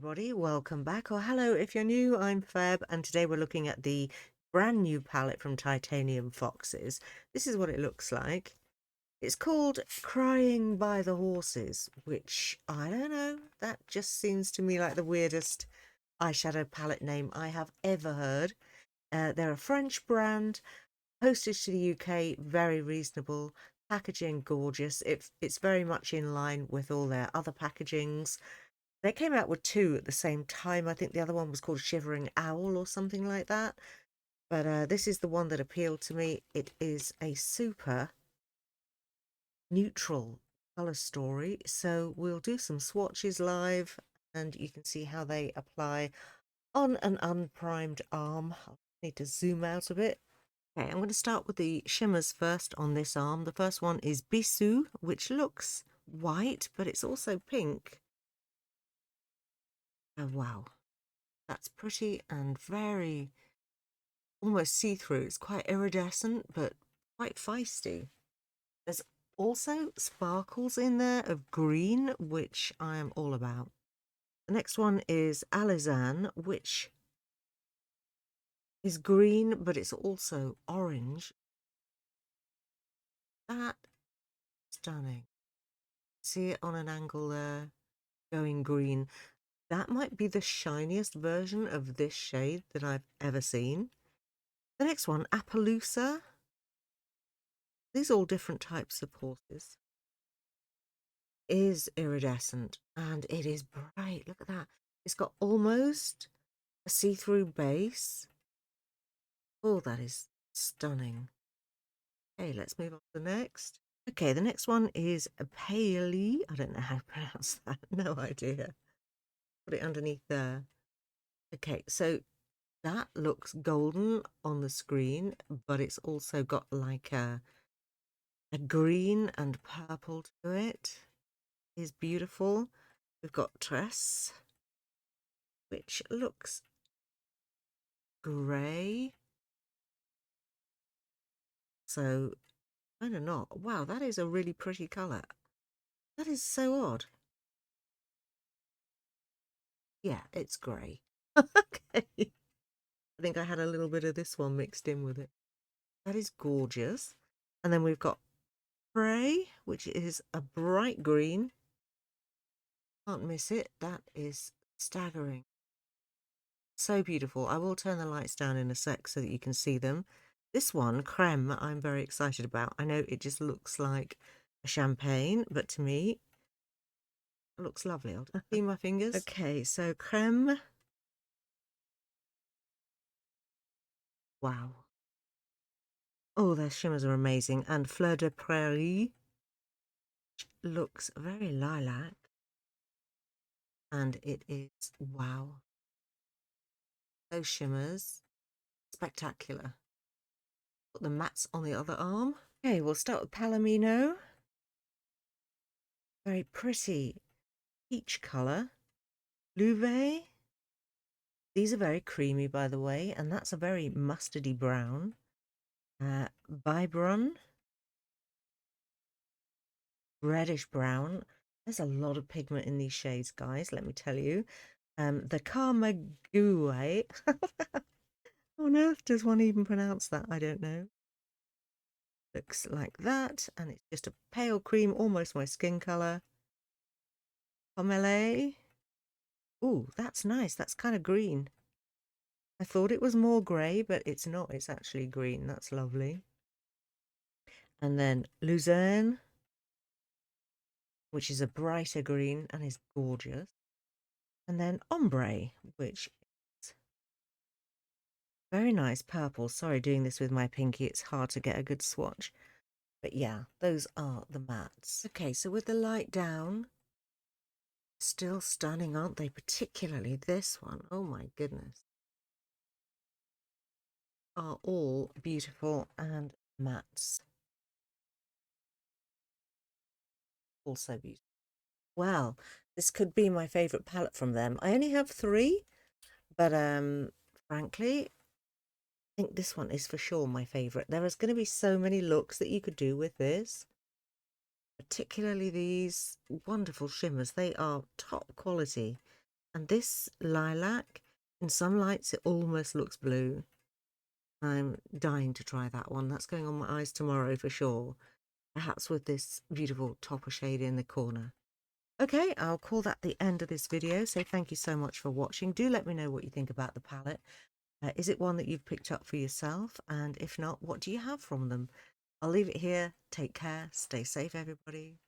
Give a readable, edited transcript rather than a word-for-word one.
everybody, welcome back, or hello if you're new. I'm Feb, and today we're looking at the brand new palette from Titanium Foxes. This is what it looks like. It's called Crying by the Horses, which, I don't know, that just seems to me like the weirdest eyeshadow palette name I have ever heard. They're a French brand, postage to the UK, very reasonable, packaging gorgeous. It's very much in line with all their other packagings. They came out with two at the same time. I think the other one was called Shivering Owl or something like that. But this is the one that appealed to me. It is a super neutral colour story. So we'll do some swatches live and you can see how they apply on an unprimed arm. I need to zoom out a bit. Okay, I'm going to start with the shimmers first on this arm. The first one is Bisou, which looks white, but it's also pink. Oh, wow. That's pretty and very almost see-through. It's quite iridescent, but quite feisty. There's also sparkles in there of green, which I am all about. The next one is Alizane, which is green, but it's also orange. That stunning. See it on an angle there, going green. That might be the shiniest version of this shade that I've ever seen. The next one, Appaloosa. These are all different types of horses. Is iridescent and it is bright. Look at that. It's got almost a see-through base. Oh, that is stunning. Okay, let's move on to the next. Okay, the next one is a Paley. I don't know how to pronounce that. No idea. Put it underneath there. Okay, so that looks golden on the screen, but it's also got like a green and purple to it. It is beautiful. We've got Tress, which looks grey. So, kind of not. Wow, that is a really pretty colour. That is so odd. Yeah, it's grey. Okay. I think I had a little bit of this one mixed in with it. That is gorgeous. And then we've got Prey, which is a bright green. Can't miss it. That is staggering. So beautiful. I will turn the lights down in a sec so that you can see them. This one, Creme, I'm very excited about. I know it just looks like a champagne, but to me, it looks lovely. I'll see my fingers. Okay, so Creme. Wow. Oh, their shimmers are amazing. And Fleur de Prairie looks very lilac. And it is, wow. Those shimmers, spectacular. Put the mattes on the other arm. Okay, we'll start with Palomino. Very pretty peach colour. Louvet. These are very creamy, by the way, and that's a very mustardy brown. Biberon. Reddish brown. There's a lot of pigment in these shades, guys, let me tell you. The Karmague. How on earth does one even pronounce that? I don't know. Looks like that, and it's just a pale cream, almost my skin colour. Pomele. Ooh, that's nice. That's kind of green. I thought it was more grey, but it's not. It's actually green. That's lovely. And then Luzerne, which is a brighter green and is gorgeous. And then Ombre, which is very nice purple. Sorry, doing this with my pinky. It's hard to get a good swatch. But yeah, those are the mattes. Okay, so with the light down, still stunning, aren't they? Particularly this one. Oh my goodness. Are all beautiful and mattes. Also beautiful. Wow, this could be my favourite palette from them. I only have 3, but frankly, I think this one is for sure my favourite. There is going to be so many looks that you could do with this. Particularly these wonderful shimmers. They are top quality. And this lilac, in some lights, it almost looks blue. I'm dying to try that one. That's going on my eyes tomorrow for sure. Perhaps with this beautiful topper shade in the corner. Okay, I'll call that the end of this video. So thank you so much for watching. Do let me know what you think about the palette. Is it one that you've picked up for yourself? And if not, what do you have from them? I'll leave it here. Take care. Stay safe, everybody.